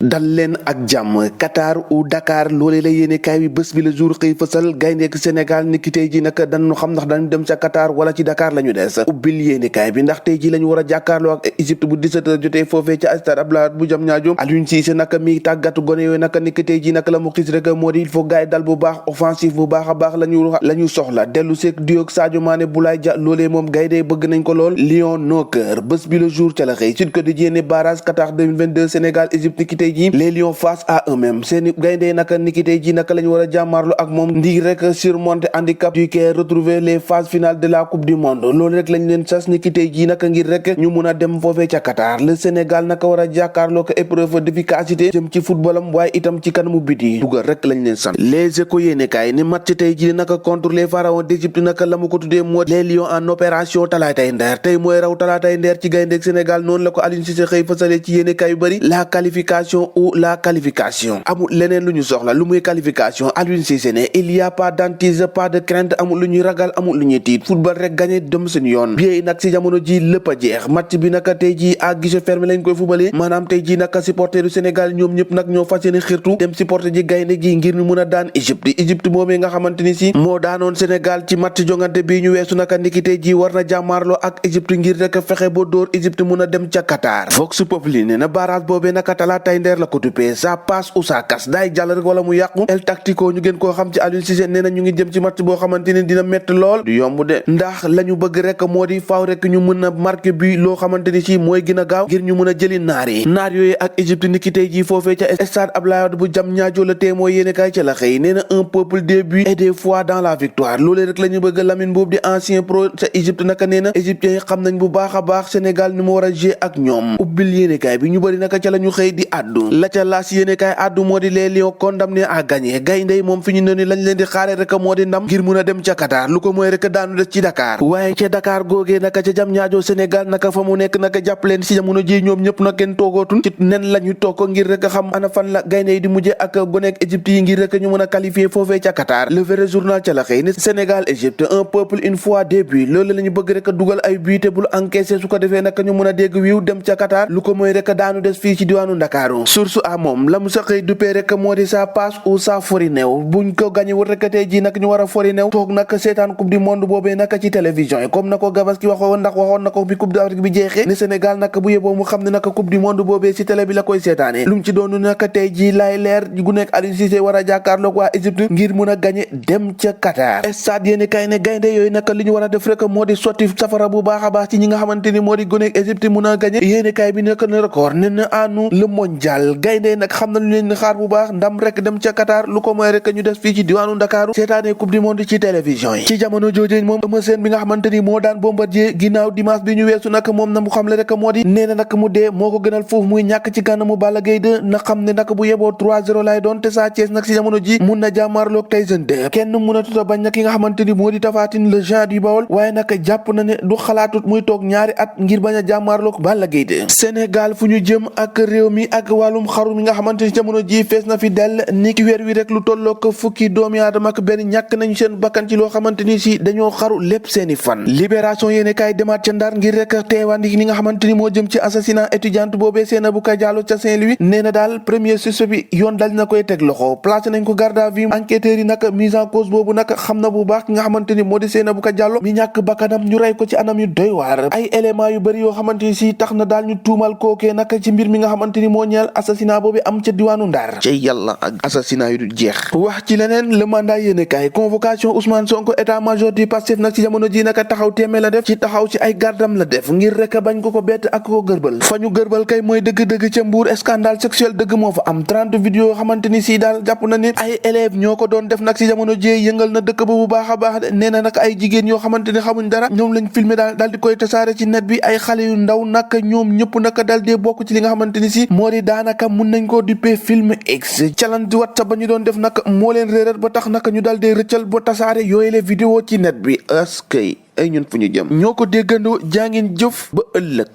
dal leen ak jàmm Qatar ou Dakar loolee la yéene kaay bi bés bi la jour xëy fësal gayndeek Sénégal niki tey ji nag dañu xam ndax dañu dem ca Qatar wala ci Dakar la ñu des ubbil yéene kaay bi ndax tey ji la ñu war a jàkkaarloo ak Égypte bu 17h jotee foofee ca stade Abdoulaye Wade bu Diamniadio Aliou Cissé nag mi tàggatu gone yooyu nag niki tey ji nag la mu xis rek moo di il faut gaay dal bu baax offensif bu baax a baax la ñu soxla dellu seeg diog Sadio Mané Boulaye Dia loolee moom gaynde bëgg nañ ko lool Lion no cœur bés bi la jour ca la xëy Sud Quotidien barrage Qatar 2022 Sénégal Égypte niki tey ji les Lions face à eux-mêmes seeni gaynde naka niki tey ji naka la ñu war a jàmmaarlu ak moom ndig rek surmonter handicap du Caire retrouver les phases finales de la coupe du monde loolu rek lañ leen sas niki tey ji naka ngir rek ñu mun a dem foofee ca Qatar le Sénégal naka war a jàkkaarloo ko épreuve d'efficacité jëm ci footballam waaye itam ci kanamu biti dugal rek lañ leen sant les échos yéenekaay ni match tey ji naka contre les pharaons d'Égypte naka la mu ko tuddee moo les Lions en opération talaatay ndeer tey mooy raw talaatay ndeer ci gayndeek Sénégal noonu la ko Aliou Cissé xëy fësale ci yéenekaay yu bëri la qualification ou la qualification amul leneen lu ñu soxla lu muy qualification Aliou Cissé ne il y a pas d'hantise pas de crainte amul lu ñuy ragal amul lu ñuy tiit football rek gagné dem seen yoon bi nag si jamono ji lépp a jeex match bi naka tey ji à guichet fermé lañ koy fubalee maanaam tey ji naka supporter du Sénégal ñoom ñëpp nag ñoo fas yéene xirtu dem supporter ji gaynde gi ngir ñu mun a daan Égypte moomee nga xamante ni si moo daanoon Sénégal ci match jongante bii ñu weesu naka niki tey ji war na jàmmaarloo ak Égypte ngir rek fexe ba dóor Égypte mun a dem ca Qatar Vox Populi ne na barrage boobee naka talaatay ndeer la ko tuppee ça passe ou ça casse daay jàll rek wala mu yàqu El Tactico ñu gën koo xam ci Aliou Cissé nee na ñu ngi jëm ci match boo xamante ni dina métti lool du yomb de ndax la ñu bëgg rek moo di faaw rek ñu mën a marqué bi loo xamante ni si mooy gën a gaaw ngir ñu mën a jëli naar yooyu ak Égypte niki tey ji foofee ca stade Abdoulaye Wade bu Diamniadio la tee mooy yéene kaay ca la xëy nee na un peuple des buts et des fois dans la victoire loolee rek la ñu bëgg Lamine boobu di ancien pro ca Égypte naka nee na égyptiens yi xam nañ bu baax a baax Sénégal ni mu war a jouer ak ñoom ubbil yéene kaay bi ñu bëri naka ca la ñu xëy di addu la ca laas yéene kaay addu moo di les Lions condamnés à gagner gayndey moom fi ñu ne ni lañ leen di xaare rek moo di ndam ngir mun a dem ca Qatar lu ko mooy rek daanu des ci Dakar waaye ca Dakar googee naka ca Diamniadio Sénégal naka fa mu nekk naka jàpp leen si jamono ji ñoom ñëpp nag kenn toogootun ci nen la ñu toog ko ngir rek xam ana fan la gaynde yi di mujje ak goneek Égypte yi ngir rek ñu mën a qualifier foofee ca Qatar le vrai journal ca la xëy ne Sénégal Égypte un peuple une fois des buts loolu la ñu bëgg rek dugal ay buts te bul encaissé su ko defee nag ñu mën a dégg wiiw dem ca Qatar lu ko mooy rek daanu des fii ci diwaanu Ndakaaru source a moom la mu sa xëy duppee rek moo di ça passe ou ça fori new buñ ko gagné wut rek tey ji nag ñu war a fori new toog nag seetaan coupe du monde boobee nag ci télévision yi comme na ko Gabaski waxoon ndax waxoon na ko bi coupe d'Afrique bi jeexee ne Sénégal nag bu yeboo mu xam ne nag coupe du monde boobee ci télé bi la koy seetaane lu mu ci doonu nag tey ji lay leer gu nekk Aliou Cissé war a jàkkaarloog waa Égypte ngir mun a gagné dem ca Qatar stade yéeni kay ne gaynde yooyu nag li ñu war a def rek moo di sotti safara bu baax a baax ci ñi nga xamante ni moo di goneek Égypte mun a gagné yéeni kay bi nekk na record ne na anu le mondial gaynde nag xam na lu leen xaar bu baax ndam rek dem ca Qatar lu ko mooy rek ñu des fii ci diwaanu Ndakaaru seetaane coupe du monde ci télévision yi ci jamono jooju moom Eumeu Sène bi nga xamante ni moo daan Bombardier ginnaaw dimanche bi ñu weesu nag moom na mu xam le rek moo di nee na nag mu dee moo ko gënal foofu muy ñàkk ci kanamu Balla Gaye 2 na xam ne nag bu yeboo 3-0 lay doon te Sa Thiès nag ci jamono ji mun na jàmmaarloog Tyson 2 kenn mun a tuta bañ na ki nga xamante ni moo di Tapha Tine le géant du Baol waaye nag jàpp na ne du xalaatut muy toog ñaari at ngir bañ a jàmmaarloog Balla Gaye 2 Sénégal fu ñu jëm ak réew mi ak wàllum xaru mi nga xamante ni jamono ji fees na fi dell ni ki weer wi rek lu tolloog fukki doomi aadama ak benn ñàkk nañu seen bakkan ci loo xamante ni si dañoo xaru lépp seeni fan libération yéene kaay demaat ca Ndar ngir rek teewaandi ni nga xamante ni moo jëm ci assassinat étudiante boobee Seynabou Ka Diallo ca Saint-Louis nee na daal premier suspect bi yoon dal na koy teg loxo placé nañ ko garde à vue enquêteurs yi nag mise en cause boobu nag xam na bu baax ki nga xamante ni moo di Seynabou Ka Diallo mi ñàkk bakkanam ñu rey ko ci anam yu doy waar ay éléments yu bëri yoo xamante ni si tax na daal ñu tuumal kookee nag ci mbir mi nga xamante ni moo ñeel assassinat boobu am ca diwaanu Ndar ci yàlla ak assassinat yu du jeex wax ci leneen le mandat yéene kaay convocation Ousmane Sonko état major du Pastef nag ci jamono ji nag taxaw téeme la def ci taxaw ci ay gardam la def ngir rek bañ ko bett ak ko gërbal fa ñu gërbal kay mooy dëgg-dëgg ca Mbour scandale sexuel dëgg moo fa am 30 vidéo yoo xamante ni si daal jàpp na ne ay élèves ñoo ko doon def nag ci jamono ji yëngal na dëkk ba bu baax a baax nee na nag ay jigéen yoo xamante ni xamuñ dara ñoom lañ filmé daal di koy tasaare ci net bi ay xale yu ndaw nag ñoom ñëpp nag dal dee bokk ci li nga xamante ni si moo di daanaka mun nañ koo duppee film X challenge WhatsApp ba ñu doon def nag moo leen réeral ba tax nag ñu dal dee rëccal ba tasaare yooyu les vidéo ci net bi askay ay ñun fu ñu jëm ñoo ko déggandoo jaa ngeen jëf ba ëllëg